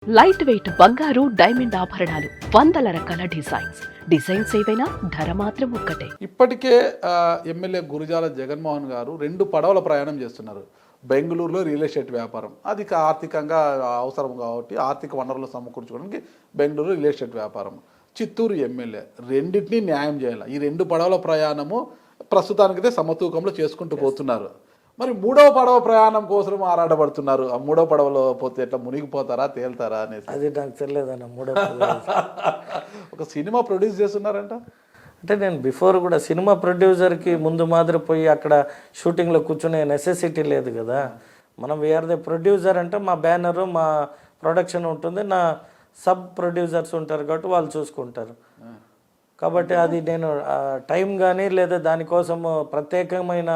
Light weight బంగారు diamond ఆభరణాలు వందల రకాల డిజైన్స్ ఏవైనా ధర మాత్రం ఒక్కటే. ఇప్పటికే ఎమ్మెల్యే గురజాల జగన్మోహన్ గారు 2 పడవల ప్రయాణం చేస్తున్నారు. బెంగళూరులో రియల్ ఎస్టేట్ వ్యాపారం, అది ఆర్థికంగా అవసరం కాబట్టి ఆర్థిక వనరులు సమకూర్చుకోవడానికి బెంగళూరు రియల్ ఎస్టేట్ వ్యాపారం, చిత్తూరు ఎమ్మెల్యే, రెండింటినీ న్యాయం చేయాలి. ఈ 2 పడవల ప్రయాణము ప్రస్తుతానికైతే సమతూకంలో చేసుకుంటూ పోతున్నారు. మరి 3వ పడవ ప్రయాణం కోసం ఆరాటపడుతున్నారు. ఆ 3వ పడవలో పోతే ఎట్లా మునిగిపోతారా, తేల్తారా అనేసి. అది నాకు తెలియదన్న 3వ ఒక సినిమా ప్రొడ్యూస్ చేస్తున్నారంట. అంటే నేను బిఫోర్ కూడా సినిమా ప్రొడ్యూసర్కి ముందు మాదిరి పోయి అక్కడ షూటింగ్లో కూర్చునే నెసెసిటీ లేదు కదా. మనం వీఆర్ ద ప్రొడ్యూసర్ అంటే మా బ్యానరు, మా ప్రొడక్షన్ ఉంటుంది, నా సబ్ ప్రొడ్యూసర్స్ ఉంటారు కాబట్టి వాళ్ళు చూసుకుంటారు. కాబట్టి అది నేను టైం కానీ లేదా దానికోసం ప్రత్యేకమైన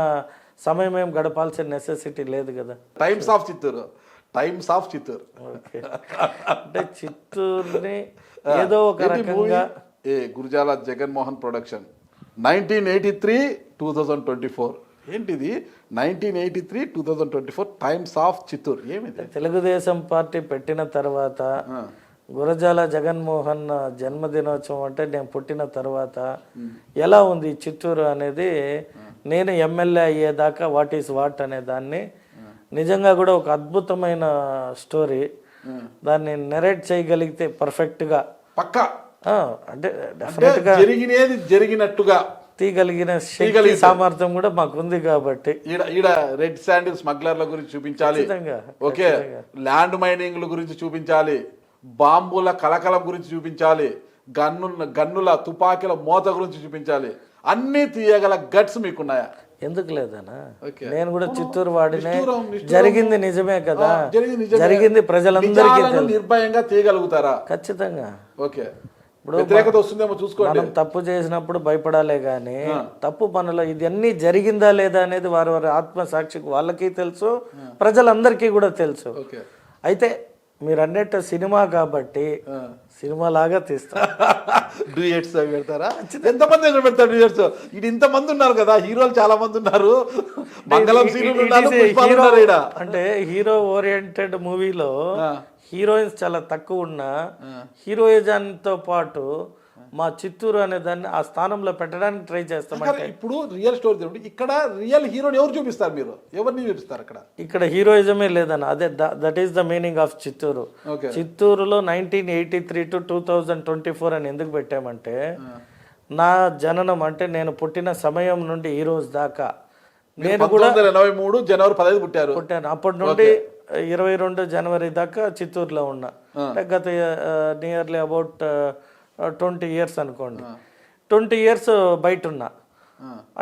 సమయం ఏం గడపాల్సిన నెసెసిటీ లేదు కదా. Times of Chittoor okay. అంటే చిత్తూరుని ఏదో ఒక రకంగా గురజాల జగన్మోహన్ ప్రొడక్షన్ 1983-2024 ఏంటిది 1983-2024 టైమ్స్ ఆఫ్ చిత్తూరు ఏమిది? తెలుగుదేశం పార్టీ పెట్టిన తర్వాత గురజాల జగన్మోహన్ జన్మదినోత్సవం అంటే నేను పుట్టిన తర్వాత ఎలా ఉంది చిత్తూరు అనేది నేను ఎమ్మెల్యే అయ్యేదాకా వాట్ ఈస్ వాట్ అనే దాన్ని నిజంగా కూడా ఒక అద్భుతమైన స్టోరీ. దాన్ని నెరేట్ చేయగలిగితే పర్ఫెక్ట్గా పక్కా అంటే డెఫినెట్గా జరిగినట్టుగా తీయగలిగిన శక్తి సామర్థ్యం కూడా మాకు ఉంది కాబట్టి ఈడ రెడ్ శాండిల్ స్మగ్లర్ల గురించి చూపించాలి, ఓకే, ల్యాండ్ మైనింగ్ల గురించి చూపించాలి, బాంబుల కలకలం గురించి చూపించాలి, గన్నుల తుపాకీల మోత గురించి చూపించాలి. అన్ని తీయగల గట్స్ మీకున్నాయా? ఎందుకు లేదనా? నేను కూడా చిత్తూరు వాడినే. జరిగింది నిజమే కదా, జరిగింది ప్రజలందరికీ నిర్భయంగా తీయగలుగుతారా? ఖచ్చితంగా. ఓకే, వ్యతిరేకత వస్తుందేమో చూసుకోండి. మనం తప్పు చేసినప్పుడు భయపడాలే గానీ తప్పు పనులు ఇది అన్ని జరిగిందా లేదా అనేది వారి వారి ఆత్మసాక్షికి వాళ్ళకి తెలుసు, ప్రజలందరికీ కూడా తెలుసు. అయితే మీరు అన్నట్టు సినిమా కాబట్టి సినిమా లాగా తీస్తారు. డూయట్స్ పెడతారా? ఎంతమంది పెడతారు డూయట్స్? ఇది ఇంతమంది ఉన్నారు కదా, హీరోలు చాలా మంది ఉన్నారు. మంగళం అంటే హీరో ఓరియంటెడ్ మూవీలో హీరోయిన్స్ చాలా తక్కువ ఉన్నా హీరోయిజంతో పాటు మా చిత్తూరు అనే దాన్ని ఆ స్థానంలో పెట్టడానికి ట్రై చేస్తాం. ఇప్పుడు రియల్ స్టోరీ ఇక్కడ రియల్ హీరోని ఎవరు చూపిస్తారు? మీరు ఎవరిని చూపిస్తారు? ఇక్కడ హీరోయిజమే లేదన్న. అదే that is the meaning of Chittoor. చిత్తూరులో 1983-2024 అని ఎందుకు పెట్టామంటే నా జననం అంటే నేను పుట్టిన సమయం నుండి ఈ రోజు దాకా నేను కూడా 1983 జనవరి 15 పుట్టాను. అప్పటి నుండి 22 జనవరి దాకా చిత్తూరులో ఉన్నా. గత నియర్లీ అబౌట్ 20 ఇయర్స్ అనుకోండి. 20 ఇయర్స్ బయట ఉన్నా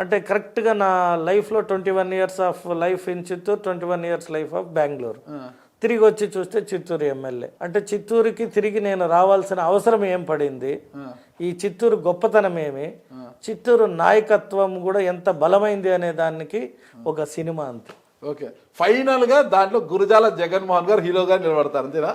అంటే కరెక్ట్గా నా లైఫ్లో 21 years of life in Chittoor, 21 years life of Bengaluru. తిరిగి వచ్చి చూస్తే చిత్తూరు ఎమ్మెల్యే. అంటే చిత్తూరుకి తిరిగి నేను రావాల్సిన అవసరం ఏం పడింది, ఈ చిత్తూరు గొప్పతనం ఏమి, చిత్తూరు నాయకత్వం కూడా ఎంత బలమైంది అనే దానికి ఒక సినిమా అంతే. ఓకే, ఫైనల్ గా దాంట్లో గురజాల జగన్మోహన్ గారు హీరోగా నిలబడతారు అంతేనా?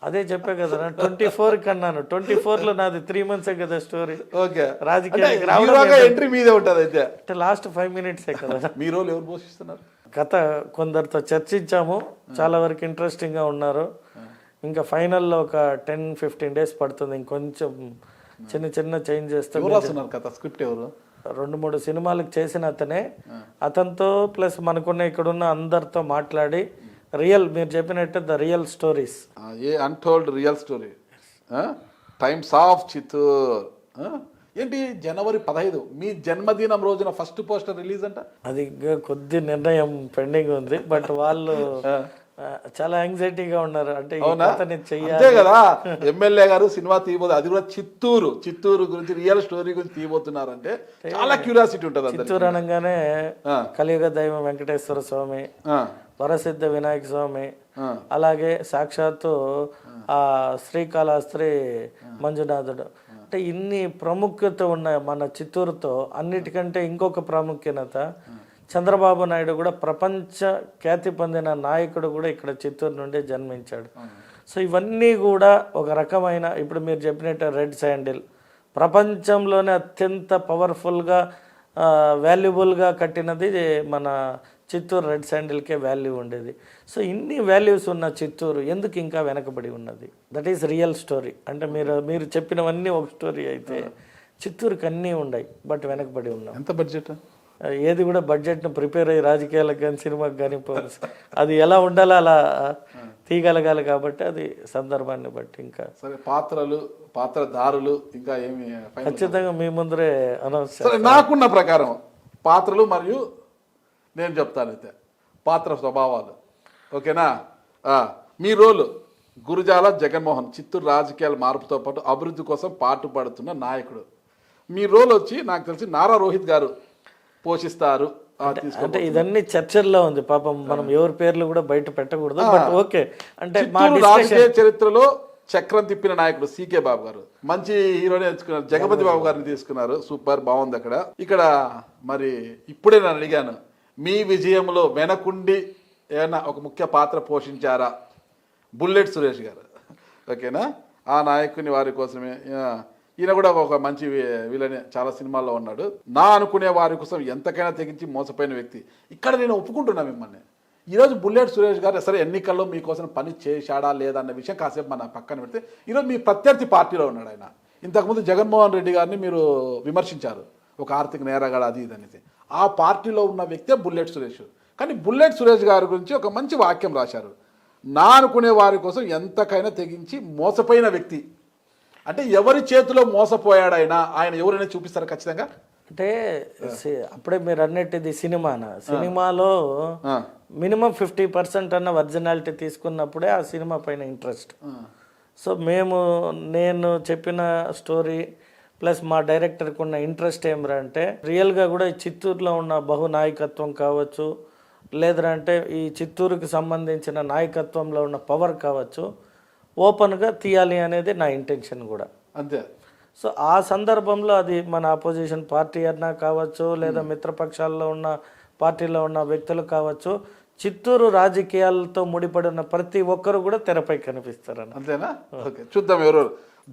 అదే చెప్పే కదా 24 కన్నాను. 24లో నాది 3 months కదా స్టోరీ. ఓకే, రాజకీయానికి ఎంట్రీ మీదే ఉంటుంది అయితే. అంటే లాస్ట్ 5 minutes కదా. మీ రోల్ ఎవరు పోషిస్తున్నారు? కథ కొందరితో చర్చించాము, చాలా వరకు ఇంట్రెస్టింగ్ గా ఉన్నారు. ఇంకా ఫైనల్లో ఒక 10-15 days పడుతుంది. ఇంకొంచెం చిన్న చిన్న చేంజ్ చేస్తే. కథ స్క్రిప్ట్ ఎవరు? 2-3 సినిమాలకు చేసిన అతనితో ప్లస్ మనకున్న ఇక్కడున్న అందరితో మాట్లాడి రియల్ మీరు చెప్పినట్టు the real stories, A untold real story. Times of Chittoor ఏంటి జనవరి 15 మీ జన్మదినం రోజున ఫస్ట్ పోస్టర్ రిలీజ్ అంట. అది కొద్ది నిర్ణయం పెండింగ్ ఉంది, బట్ వాళ్ళు చాలా యాంగ్జైటీగా ఉన్నారు. అంటే అంతే కదా, ఎమ్మెల్యే గారు సినిమా తీయబోదు, అది కూడా చిత్తూరు గురించి రియల్ స్టోరీ గురించి తీయబోతున్నారు అంటే చాలా క్యూరియాసిటీ ఉంటుంది. చిత్తూరు అనగానే కలియుగ దైవం వెంకటేశ్వర స్వామి, వరసిద్ధ వినాయక స్వామి, అలాగే సాక్షాత్తు ఆ శ్రీకాళహస్తి మంజునాథుడు. అంటే ఇన్ని ప్రాముఖ్యత ఉన్నాయి మన చిత్తూరుతో. అన్నిటికంటే ఇంకొక ప్రాముఖ్యత చంద్రబాబు నాయుడు కూడా ప్రపంచ ఖ్యాతి పొందిన నాయకుడు కూడా ఇక్కడ చిత్తూరు నుండి జన్మించాడు. సో ఇవన్నీ కూడా ఒక రకమైన ఇప్పుడు మీరు చెప్పినట్టు రెడ్ శాండిల్ ప్రపంచంలోనే అత్యంత పవర్ఫుల్గా వాల్యుబుల్గా కట్టినది మన చిత్తూరు రెడ్ శాండిల్కే వాల్యూ ఉండేది. సో ఇన్ని వాల్యూస్ ఉన్న చిత్తూరు ఎందుకు ఇంకా వెనకబడి ఉన్నది? That is real story. అంటే మీరు చెప్పినవన్నీ ఒక స్టోరీ అయితే చిత్తూరుకి అన్నీ ఉన్నాయి, బట్ వెనకబడి ఉన్నాం. ఎంత బడ్జెట్? ఏది కూడా బడ్జెట్ను ప్రిపేర్ అయ్యి రాజకీయాలకు కానీ సినిమాకి కానీ అది ఎలా ఉండాలో అలా తీయగలగాలి కాబట్టి అది సందర్భాన్ని బట్టి. ఇంకా సరే, పాత్రదారులు ఇంకా ఏమి ఖచ్చితంగా మీ ముందరే అనౌన్స్ సరే, నాకున్న ప్రకారం పాత్రలు మరియు నేను చెప్తాను అయితే పాత్ర స్వభావాలు. ఓకేనా? మీ రోలు గురుజాల జగన్మోహన్, చిత్తూరు రాజకీయాల మార్పుతో పాటు అభివృద్ధి కోసం పాటుపడుతున్న నాయకుడు. మీ రోల్ వచ్చి నాకు తెలిసి నారా రోహిత్ గారు పోషిస్తారు. అంటే ఇదన్నీ చర్చల్లో ఉంది పాపం, మనం ఎవరి పేర్లు కూడా బయట పెట్టకూడదు. బట్ ఓకే, అంటే మా రాజకీయ చరిత్రలో చక్రం తిప్పిన నాయకుడు సీకే బాబు గారు, మంచి హీరోనే ఎంచుకున్నారు. జగపతి బాబు గారిని తీసుకున్నారు, సూపర్ బాగుంది. ఇక్కడ మరి ఇప్పుడే నేను అడిగాను, మీ విజయంలో వెనకుండి ఏమైనా ఒక ముఖ్య పాత్ర పోషించారా? బుల్లెట్ సురేష్ గారు. ఓకేనా? ఆ నాయకుని వారి కోసమే, ఈయన కూడా ఒక మంచి వీళ్ళని చాలా సినిమాల్లో ఉన్నాడు. నా అనుకునే వారి కోసం ఎంతకైనా తెగించి మోసపోయిన వ్యక్తి. ఇక్కడ నేను ఒప్పుకుంటున్నా మిమ్మల్ని. ఈరోజు బుల్లెట్ సురేష్ గారు సరే ఎన్నికల్లో మీకోసం పని చేశాడా లేదా అన్న విషయం కాసేపు మన పక్కన పెడితే, ఈరోజు మీ ప్రత్యర్థి పార్టీలో ఉన్నాడు ఆయన. ఇంతకుముందు జగన్మోహన్ రెడ్డి గారిని మీరు విమర్శించారు, ఒక ఆర్థిక నేరగాడు అది ఇది అనేది. ఆ పార్టీలో ఉన్న వ్యక్తే బుల్లెట్ సురేష్. కానీ బుల్లెట్ సురేష్ గారి గురించి ఒక మంచి వాక్యం రాశారు, నా అనుకునే వారి కోసం ఎంతకైనా తెగించి మోసపోయిన వ్యక్తి. అంటే ఎవరి చేతిలో మోసపోయాడు ఆయన ఎవరైనా చూపిస్తారు ఖచ్చితంగా. అంటే అప్పుడే మీరు అన్నట్టు సినిమాలో మినిమం 50% అన్న ఒరిజినాలిటీ తీసుకున్నప్పుడే ఆ సినిమా పైన ఇంట్రెస్ట్. సో నేను చెప్పిన స్టోరీ ప్లస్ మా డైరెక్టర్కి ఉన్న ఇంట్రెస్ట్ ఏమిరా అంటే, రియల్గా కూడా ఈ చిత్తూరులో ఉన్న బహునాయకత్వం కావచ్చు, లేదంటే ఈ చిత్తూరుకి సంబంధించిన నాయకత్వంలో ఉన్న పవర్ కావచ్చు, ఓపెన్గా తీయాలి అనేది నా ఇంటెన్షన్ కూడా. అంతే. సో ఆ సందర్భంలో అది మన అపోజిషన్ పార్టీ అన్నా కావచ్చు, లేదా మిత్రపక్షాల్లో ఉన్న పార్టీలో ఉన్న వ్యక్తులు కావచ్చు, చిత్తూరు రాజకీయాలతో ముడిపడిన ప్రతి ఒక్కరు కూడా తెరపై కనిపిస్తారని. అంతేనా? ఓకే, చూద్దాం ఎవరు.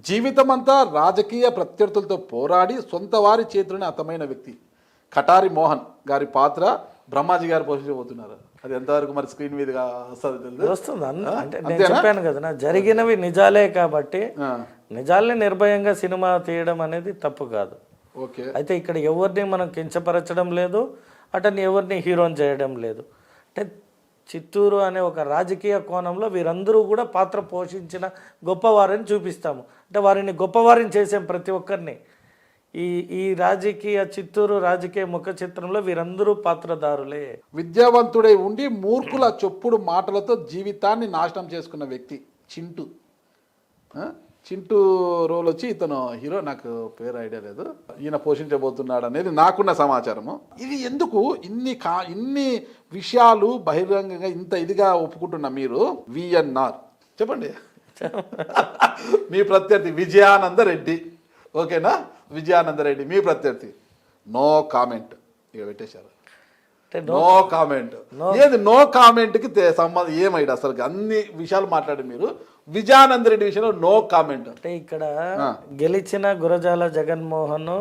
జీవితం అంతా రాజకీయ ప్రత్యర్థులతో పోరాడి సొంత వారి చేతులని అతమైన వ్యక్తి కటారి మోహన్ గారి పాత్ర బ్రహ్మాజీ గారు పోషించబోతున్నారు. అది ఎంతవరకు మరి స్క్రీన్ మీదుగా వస్తుంది? అంటే నేను చెప్పాను కదా, జరిగినవి నిజాలే కాబట్టి నిజాల్ని నిర్భయంగా సినిమా తీయడం అనేది తప్పు కాదు. ఓకే. అయితే ఇక్కడ ఎవరిని మనం కించపరచడం లేదు, అతన్ని ఎవరిని హీరోని చేయడం లేదు. అంటే చిత్తూరు అనే ఒక రాజకీయ కోణంలో వీరందరూ కూడా పాత్ర పోషించిన గొప్పవారిని చూపిస్తాము. అంటే వారిని గొప్పవారిని చేసాం ప్రతి ఒక్కరిని. ఈ చిత్తూరు రాజకీయ ముఖ చిత్రంలో వీరందరూ పాత్రదారులే. విద్యావంతుడై ఉండి మూర్ఖుల చొప్పుడు మాటలతో జీవితాన్ని నాశనం చేసుకున్న వ్యక్తి చింటూ రోల్ వచ్చి ఇతను హీరో, నాకు పేరు ఐడియా లేదు, ఈయన పోషించబోతున్నాడు అనేది నాకున్న సమాచారము. ఇది ఎందుకు ఇన్ని విషయాలు బహిరంగంగా ఇంత ఇదిగా ఒప్పుకుంటున్న మీరు? విఎన్ఆర్ చెప్పండి. మీ ప్రత్యర్థి విజయానంద రెడ్డి. ఓకేనా? విజయానంద రెడ్డి మీ ప్రత్యర్థి. No comment. ఇక పెట్టేశారు. No comment. ఏది నో కామెంట్కి సంబంధం ఏమైంది అసలు? అన్ని విషయాలు మాట్లాడి మీరు విజయానంద రెడ్డి విషయంలో నో కామెంట్. అంటే ఇక్కడ గెలిచిన గురజాల జగన్మోహన్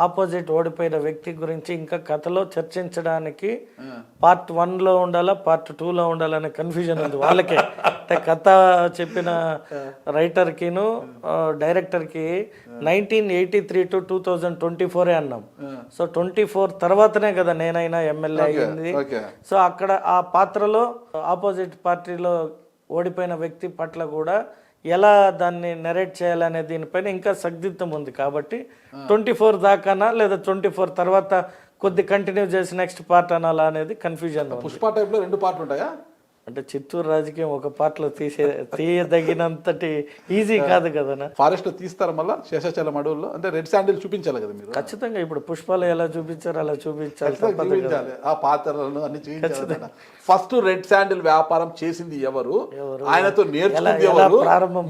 ఆపోజిట్ ఓడిపోయిన వ్యక్తి గురించి ఇంకా కథలో చర్చించడానికి పార్ట్ 1లో ఉండాలా, పార్ట్ 2లో ఉండాలనే కన్ఫ్యూజన్ ఉంది వాళ్ళకే. అంటే కథ చెప్పిన రైటర్కిను డైరెక్టర్కి 1983 to 2024 అన్నాం. సో 24 తర్వాతనే కదా నేనైనా ఎమ్మెల్యే అయ్యింది. సో అక్కడ ఆ పాత్రలో ఆపోజిట్ పార్టీలో ఓడిపోయిన వ్యక్తి పట్ల కూడా ఎలా దాన్ని నెరేట్ చేయాలనే దీనిపైన ఇంకా సందిగ్ధం ఉంది. కాబట్టి 24 దాకానా లేదా 24 తర్వాత కొద్ది కంటిన్యూ చేసి నెక్స్ట్ పార్ట్ అనాలా అనేది కన్ఫ్యూజన్. పుష్ప టైప్లో 2 పార్ట్లు ఉంటాయా? అంటే చిత్తూరు రాజకీయం ఒక పార్ట్లో తీయదగినంతటి ఈజీ కాదు కదా. ఫారెస్ట్ తీస్తారు మళ్ళీ శేషాచలం అడవుల్లో, అంటే రెడ్ శాండిల్ చూపించాలి కదా మీరు. ఖచ్చితంగా ఇప్పుడు పుష్పాలు ఎలా చూపించారు అలా చూపించాలి, ఆ పాత్రలను అన్ని చూపించాలి. ఫస్ట్ రెడ్ శాండిల్ వ్యాపారం చేసింది ఎవరు, ఆయనతో నేర్చుకుంది ఎవరు,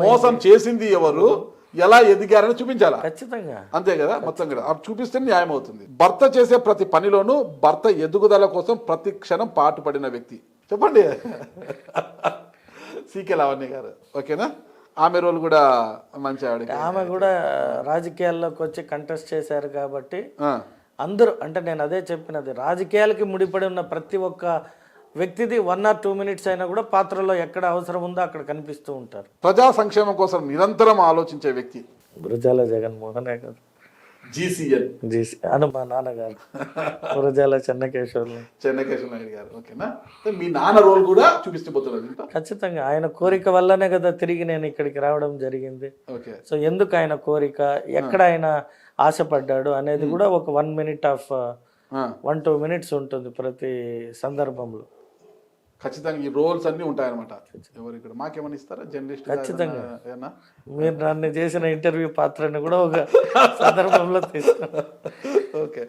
మోసం చేసింది ఎవరు, ఎలా ఎదిగారని చూపించాలా? ఖచ్చితంగా. అంతే కదా, మొత్తం కూడా చూపిస్తే న్యాయం అవుతుంది. భర్త చేసే ప్రతి పనిలోనూ భర్త ఎదుగుదల కోసం ప్రతి క్షణం పాటుపడిన వ్యక్తి. చెప్పండి. సీకే లావణ్య గారు. ఓకేనా? ఆమె రోల్ కూడా మంచి ఆవిడ. ఆమె కూడా రాజకీయాల్లోకి వచ్చి కంటెస్ట్ చేశారు కాబట్టి అందరూ అంటే నేను అదే చెప్పినది, రాజకీయాలకి ముడిపడి ఉన్న ప్రతి ఒక్క వ్యక్తిది 1 or 2 minutes అయినా కూడా పాత్రలో ఎక్కడ అవసరం ఉందో అక్కడ కనిపిస్తూ ఉంటారు. ప్రజా సంక్షేమం కోసం నిరంతరం ఆలోచించే వ్యక్తి గురజాల జగన్మోహనే కాదు, జీసీఎల్ జీసీ అని మా నాన్నగారు గురజాల చెన్నకేశ్వర్లు. చెన్నకేశ్వర నాయుడు గారు. ఓకేనా, మీ నాన్న రోల్ కూడా చూపిస్తున్నారు ఇంత. ఖచ్చితంగా ఆయన కోరిక వల్లనే కదా తిరిగి నేను ఇక్కడికి రావడం జరిగింది. ఓకే, సో ఎందుకు ఆయన కోరిక, ఎక్కడ ఆయన ఆశపడ్డాడు అనేది కూడా ఒక 1 minute ఆఫ్ 1-2 minutes ఉంటుంది ప్రతి సందర్భంలో. ఖచ్చితంగా ఈ రోల్స్ అన్ని ఉంటాయన్నమాట. ఎవరు ఇక్కడ మాకేమైనా ఇస్తారా జర్నలిస్ట్? ఖచ్చితంగా మీరు నన్ను చేసిన ఇంటర్వ్యూ పాత్రని కూడా ఒక సందర్భంలో తీసుకున్నాను. ఓకే.